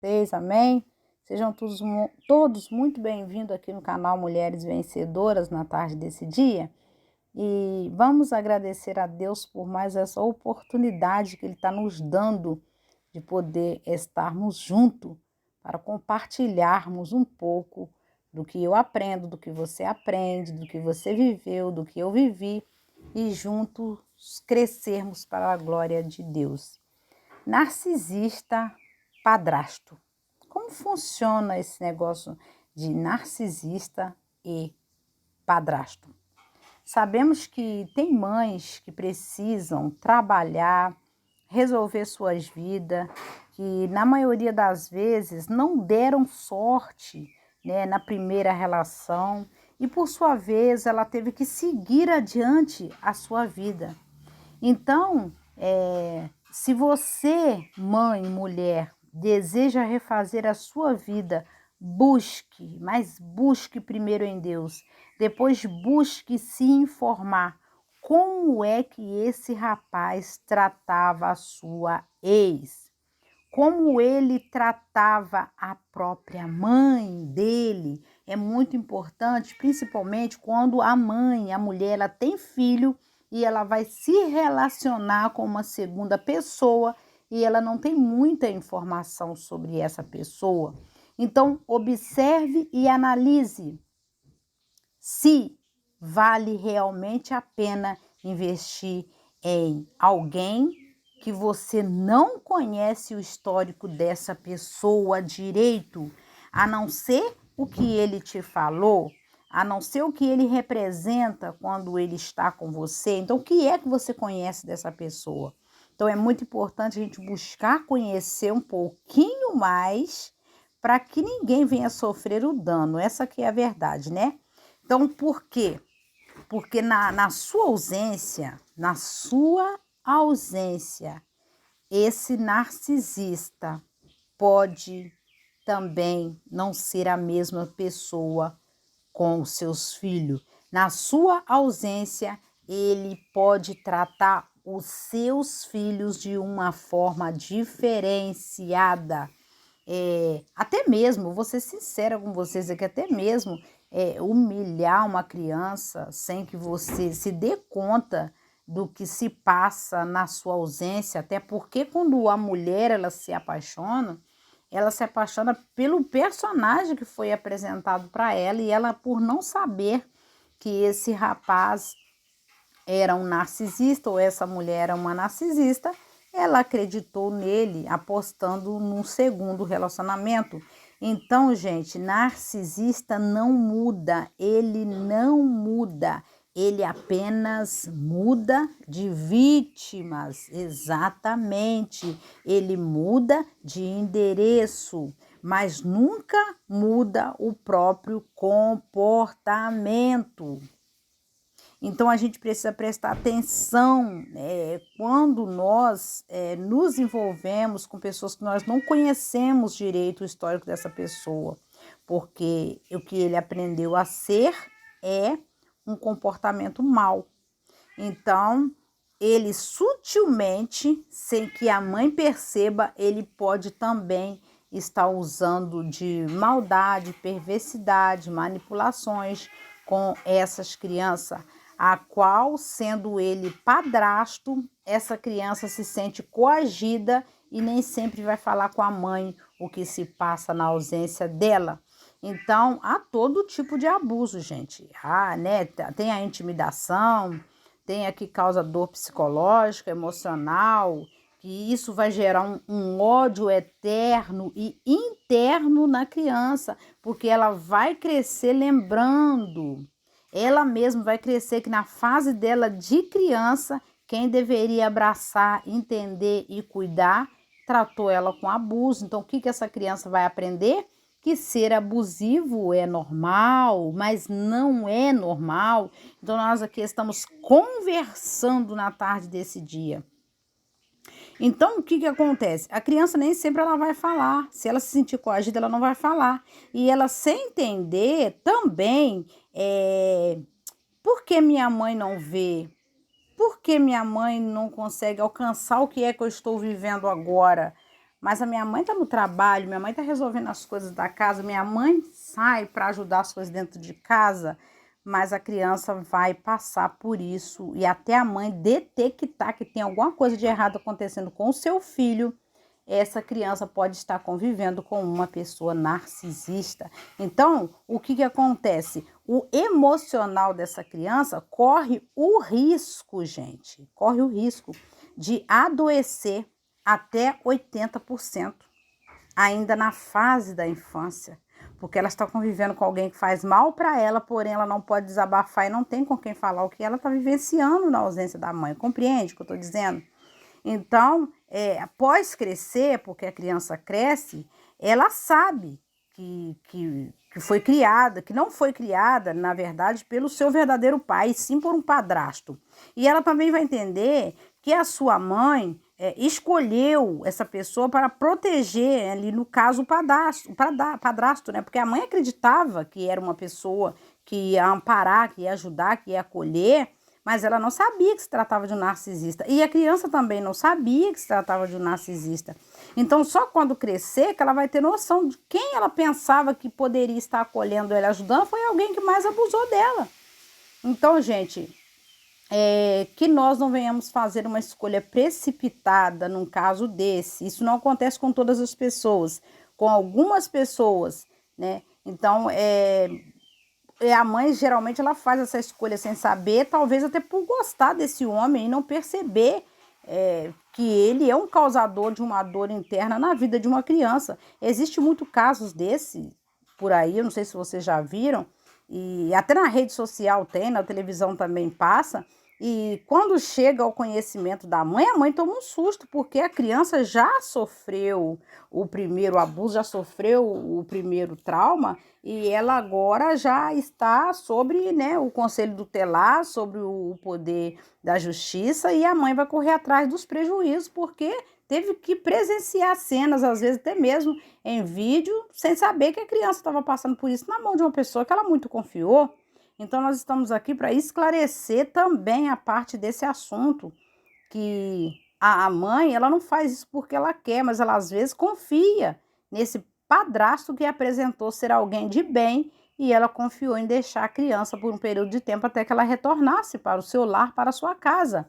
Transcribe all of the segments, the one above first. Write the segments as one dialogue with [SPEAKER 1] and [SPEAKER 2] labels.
[SPEAKER 1] vocês, amém? Sejam todos muito bem-vindos aqui no canal Mulheres Vencedoras na tarde desse dia. E vamos agradecer a Deus por mais essa oportunidade que Ele está nos dando de poder estarmos juntos para compartilharmos um pouco do que eu aprendo, do que você aprende, do que você viveu, do que eu vivi e juntos crescermos para a glória de Deus. Narcisista padrasto. Como funciona esse negócio de narcisista e padrasto? Sabemos que tem mães que precisam trabalhar, resolver suas vidas, que na maioria das vezes não deram sorte, né, na primeira relação e por sua vez ela teve que seguir adiante a sua vida. Então, se você, mãe, mulher, deseja refazer a sua vida, busque, mas busque primeiro em Deus. Depois busque se informar como é que esse rapaz tratava a sua ex. Como ele tratava a própria mãe dele. É muito importante, principalmente quando a mãe, a mulher, ela tem filho e ela vai se relacionar com uma segunda pessoa e ela não tem muita informação sobre essa pessoa. Então, observe e analise se vale realmente a pena investir em alguém que você não conhece o histórico dessa pessoa direito, a não ser o que ele te falou, a não ser o que ele representa quando ele está com você. Então, o que é que você conhece dessa pessoa? Então, é muito importante a gente buscar conhecer um pouquinho mais para que ninguém venha sofrer o dano. Essa aqui é a verdade, né? Então, por quê? Porque na sua ausência, esse narcisista pode também não ser a mesma pessoa com os seus filhos. Na sua ausência, ele pode tratar os seus filhos de uma forma diferenciada. Até mesmo, vou ser sincera com vocês aqui, até mesmo humilhar uma criança sem que você se dê conta do que se passa na sua ausência, até porque quando a mulher ela se apaixona pelo personagem que foi apresentado para ela e ela, por não saber que esse rapaz era um narcisista ou essa mulher era uma narcisista, ela acreditou nele, apostando num segundo relacionamento. Então, gente, narcisista não muda, ele não muda, ele apenas muda de vítimas, exatamente. Ele muda de endereço, mas nunca muda o próprio comportamento. Então, a gente precisa prestar atenção quando nós nos envolvemos com pessoas que nós não conhecemos direito o histórico dessa pessoa, porque o que ele aprendeu a ser é um comportamento mau. Então, ele sutilmente, sem que a mãe perceba, ele pode também estar usando de maldade, perversidade, manipulações com essas crianças, a qual, sendo ele padrasto, essa criança se sente coagida e nem sempre vai falar com a mãe o que se passa na ausência dela. Então, há todo tipo de abuso, gente. Tem a intimidação, tem a que causa dor psicológica, emocional, que isso vai gerar um ódio eterno e interno na criança, porque ela vai crescer lembrando. Ela mesma vai crescer que na fase dela de criança, quem deveria abraçar, entender e cuidar, tratou ela com abuso. Então, o que essa criança vai aprender? Que ser abusivo é normal, mas não é normal. Então, nós aqui estamos conversando na tarde desse dia. Então, o que acontece? A criança nem sempre ela vai falar. Se ela se sentir coagida, ela não vai falar. E ela, sem entender, também, por que minha mãe não vê? Por que minha mãe não consegue alcançar o que é que eu estou vivendo agora? mas a minha mãe está no trabalho, minha mãe está resolvendo as coisas da casa, minha mãe sai para ajudar as coisas dentro de casa, mas a criança vai passar por isso e até a mãe detectar que tem alguma coisa de errado acontecendo com o seu filho, essa criança pode estar convivendo com uma pessoa narcisista. Então, o que acontece? O emocional dessa criança corre o risco, gente, corre o risco de adoecer até 80%, ainda na fase da infância, porque ela está convivendo com alguém que faz mal para ela, porém ela não pode desabafar e não tem com quem falar o que ela está vivenciando na ausência da mãe. Compreende o que eu estou dizendo? Então, após crescer, porque a criança cresce, ela sabe que foi criada, que não foi criada, na verdade, pelo seu verdadeiro pai, sim por um padrasto. E ela também vai entender que a sua mãe escolheu essa pessoa para proteger, ali no caso, o padrasto, né? Porque a mãe acreditava que era uma pessoa que ia amparar, que ia ajudar, que ia acolher, mas ela não sabia que se tratava de um narcisista. E a criança também não sabia que se tratava de um narcisista. Então, só quando crescer que ela vai ter noção de quem ela pensava que poderia estar acolhendo ela, ajudando, foi alguém que mais abusou dela. Então, gente, que nós não venhamos fazer uma escolha precipitada num caso desse. Isso não acontece com todas as pessoas, com algumas pessoas, né? Então, a mãe geralmente ela faz essa escolha sem saber, talvez até por gostar desse homem e não perceber que ele é um causador de uma dor interna na vida de uma criança. Existe muitos casos desse por aí, eu não sei se vocês já viram, e até na rede social tem, na televisão também passa, e quando chega ao conhecimento da mãe, a mãe toma um susto, porque a criança já sofreu o primeiro abuso, já sofreu o primeiro trauma, e ela agora já está sobre, né, o conselho tutelar, sobre o poder da justiça, e a mãe vai correr atrás dos prejuízos, porque teve que presenciar cenas, às vezes até mesmo em vídeo, sem saber que a criança estava passando por isso na mão de uma pessoa que ela muito confiou. Então, nós estamos aqui para esclarecer também a parte desse assunto, que a mãe, ela não faz isso porque ela quer, mas ela às vezes confia nesse padrasto que apresentou ser alguém de bem e ela confiou em deixar a criança por um período de tempo até que ela retornasse para o seu lar, para a sua casa.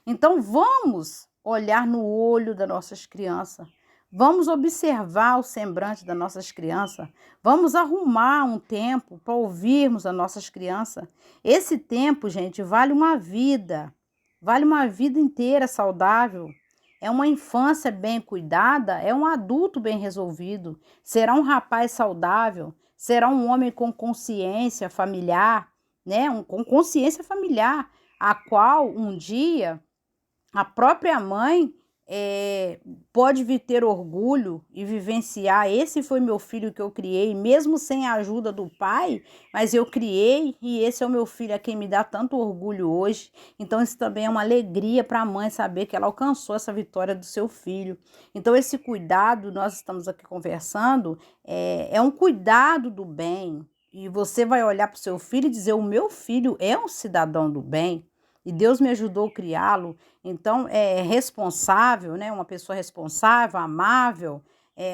[SPEAKER 1] Então, vamos olhar no olho das nossas crianças. Vamos observar o semblante das nossas crianças. Vamos arrumar um tempo para ouvirmos as nossas crianças. Esse tempo, gente, vale uma vida. Vale uma vida inteira saudável. É uma infância bem cuidada, é um adulto bem resolvido. Será um rapaz saudável, será um homem com consciência familiar, né? Com consciência familiar, a qual um dia a própria mãe pode vir ter orgulho e vivenciar. Esse foi meu filho que eu criei, mesmo sem a ajuda do pai, mas eu criei e esse é o meu filho a quem me dá tanto orgulho hoje. Então isso também é uma alegria para a mãe saber que ela alcançou essa vitória do seu filho. Então esse cuidado, nós estamos aqui conversando, é um cuidado do bem. E você vai olhar para o seu filho e dizer: o meu filho é um cidadão do bem. E Deus me ajudou a criá-lo, então é responsável, né? Uma pessoa responsável, amável,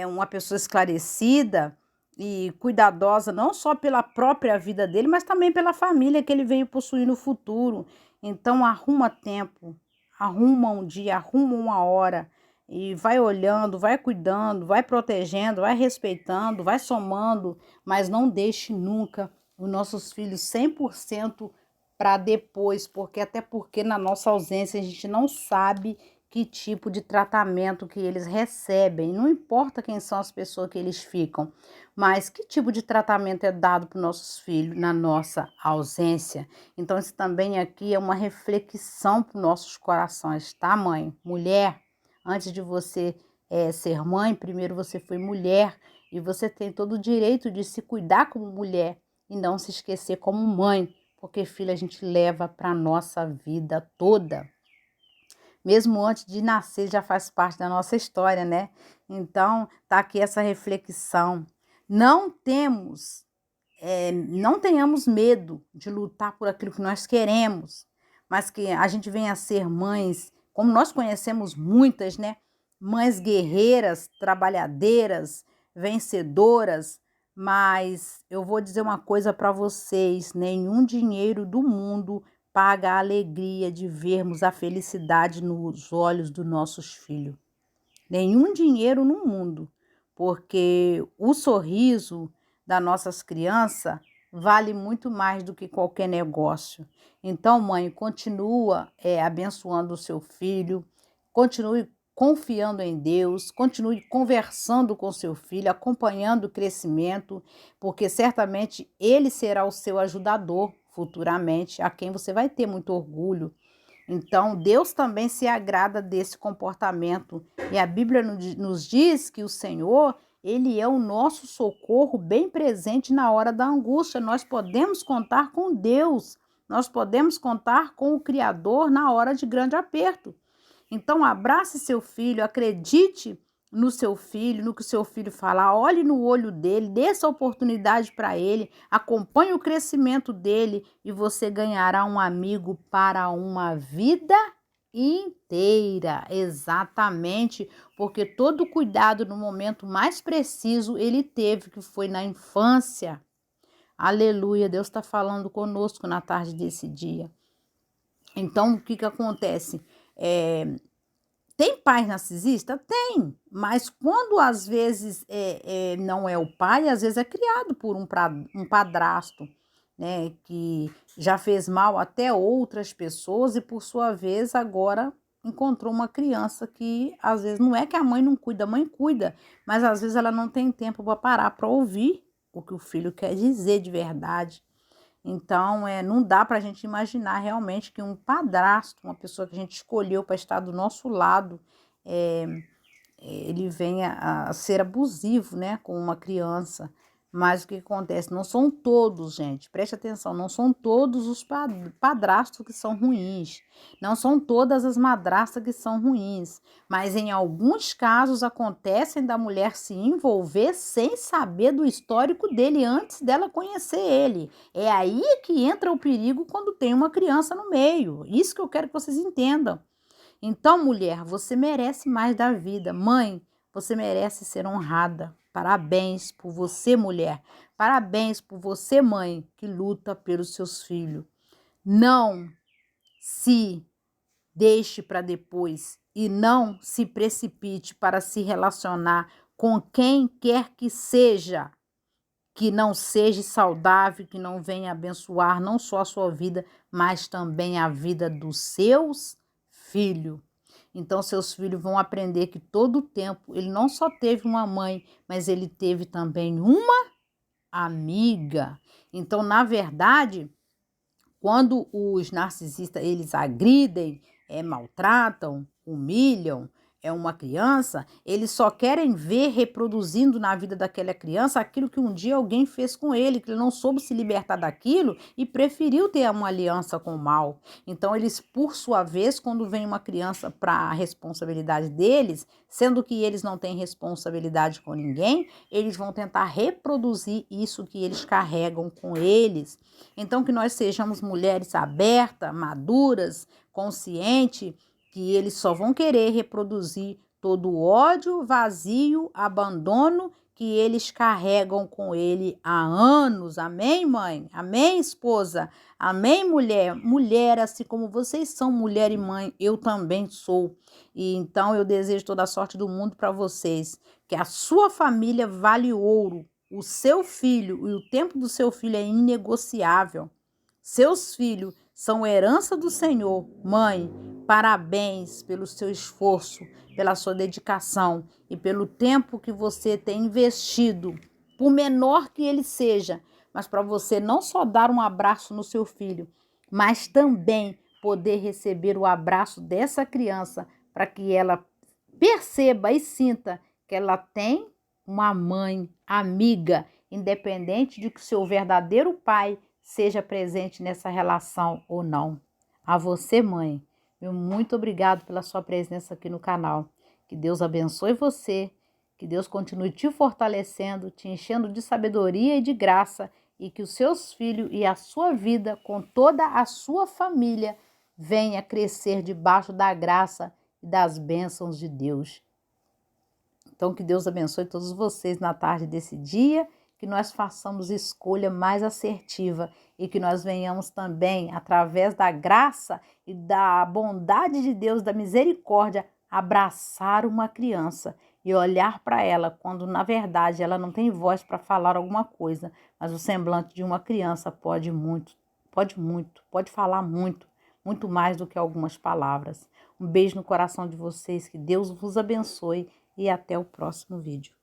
[SPEAKER 1] uma pessoa esclarecida e cuidadosa, não só pela própria vida dele, mas também pela família que ele veio possuir no futuro. Então arruma tempo, arruma um dia, arruma uma hora e vai olhando, vai cuidando, vai protegendo, vai respeitando, vai somando, mas não deixe nunca os nossos filhos 100% para depois, até porque na nossa ausência a gente não sabe que tipo de tratamento que eles recebem, não importa quem são as pessoas que eles ficam, mas que tipo de tratamento é dado para os nossos filhos na nossa ausência. Então isso também aqui é uma reflexão para os nossos corações, tá, mãe? Mulher, antes de você ser mãe, primeiro você foi mulher e você tem todo o direito de se cuidar como mulher e não se esquecer como mãe, porque filho a gente leva para a nossa vida toda. Mesmo antes de nascer já faz parte da nossa história, né? Então, tá aqui essa reflexão. Não tenhamos medo de lutar por aquilo que nós queremos, mas que a gente venha a ser mães, como nós conhecemos muitas, né? mães guerreiras, trabalhadeiras, vencedoras, mas eu vou dizer uma coisa para vocês: nenhum dinheiro do mundo paga a alegria de vermos a felicidade nos olhos dos nossos filhos. Nenhum dinheiro no mundo, porque o sorriso das nossas crianças vale muito mais do que qualquer negócio. Então, mãe, continua abençoando o seu filho, continue confiando em Deus, continue conversando com seu filho, acompanhando o crescimento, porque certamente ele será o seu ajudador futuramente, a quem você vai ter muito orgulho. Então, Deus também se agrada desse comportamento. E a Bíblia nos diz que o Senhor, Ele é o nosso socorro bem presente na hora da angústia. Nós podemos contar com Deus, nós podemos contar com o Criador na hora de grande aperto. Então, abrace seu filho, acredite no seu filho, no que o seu filho falar, olhe no olho dele, dê essa oportunidade para ele, acompanhe o crescimento dele e você ganhará um amigo para uma vida inteira. Exatamente, porque todo cuidado no momento mais preciso ele teve, que foi na infância. Aleluia, Deus está falando conosco na tarde desse dia. Então, o que acontece? Tem pai narcisista? Tem, mas quando às vezes não é o pai, às vezes é criado por um padrasto, né, que já fez mal até outras pessoas e por sua vez agora encontrou uma criança que às vezes não é que a mãe não cuida, a mãe cuida, mas às vezes ela não tem tempo para parar para ouvir o que o filho quer dizer de verdade. Então, não dá para a gente imaginar realmente que um padrasto, uma pessoa que a gente escolheu para estar do nosso lado, ele venha a ser abusivo, né, com uma criança. Mas o que acontece? Não são todos, gente, preste atenção, não são todos os padrastos que são ruins, não são todas as madrastas que são ruins, mas em alguns casos acontecem da mulher se envolver sem saber do histórico dele antes dela conhecer ele. É aí que entra o perigo quando tem uma criança no meio. Isso que eu quero que vocês entendam. Então, mulher, você merece mais da vida. Mãe, você merece ser honrada. Parabéns por você, mulher. Parabéns por você, mãe, que luta pelos seus filhos. Não se deixe para depois e não se precipite para se relacionar com quem quer que não seja saudável, que não venha abençoar não só a sua vida, mas também a vida dos seus filhos. Então, seus filhos vão aprender que todo o tempo ele não só teve uma mãe, mas ele teve também uma amiga. Então, na verdade, quando os narcisistas eles agridem, maltratam, humilham, uma criança, eles só querem ver reproduzindo na vida daquela criança aquilo que um dia alguém fez com ele, que ele não soube se libertar daquilo e preferiu ter uma aliança com o mal. Então, eles, por sua vez, quando vem uma criança para a responsabilidade deles, sendo que eles não têm responsabilidade com ninguém, eles vão tentar reproduzir isso que eles carregam com eles. Então, que nós sejamos mulheres abertas, maduras, conscientes, que eles só vão querer reproduzir todo o ódio, vazio, abandono que eles carregam com ele há anos. Amém, mãe? Amém, esposa? Amém, mulher? Mulher, assim como vocês são mulher e mãe, eu também sou. E então eu desejo toda a sorte do mundo para vocês, que a sua família vale ouro, o seu filho e o tempo do seu filho é inegociável. Seus filhos são herança do Senhor. Mãe, parabéns pelo seu esforço, pela sua dedicação e pelo tempo que você tem investido, por menor que ele seja, mas para você não só dar um abraço no seu filho, mas também poder receber o abraço dessa criança para que ela perceba e sinta que ela tem uma mãe amiga, independente de que o seu verdadeiro pai seja presente nessa relação ou não. A você, mãe, meu muito obrigado pela sua presença aqui no canal. Que Deus abençoe você, que Deus continue te fortalecendo, te enchendo de sabedoria e de graça, e que os seus filhos e a sua vida, com toda a sua família, venha crescer debaixo da graça e das bênçãos de Deus. Então, que Deus abençoe todos vocês na tarde desse dia, que nós façamos escolha mais assertiva e que nós venhamos também, através da graça e da bondade de Deus, da misericórdia, abraçar uma criança e olhar para ela quando, na verdade, ela não tem voz para falar alguma coisa, mas o semblante de uma criança pode falar muito, muito mais do que algumas palavras. Um beijo no coração de vocês, que Deus vos abençoe e até o próximo vídeo.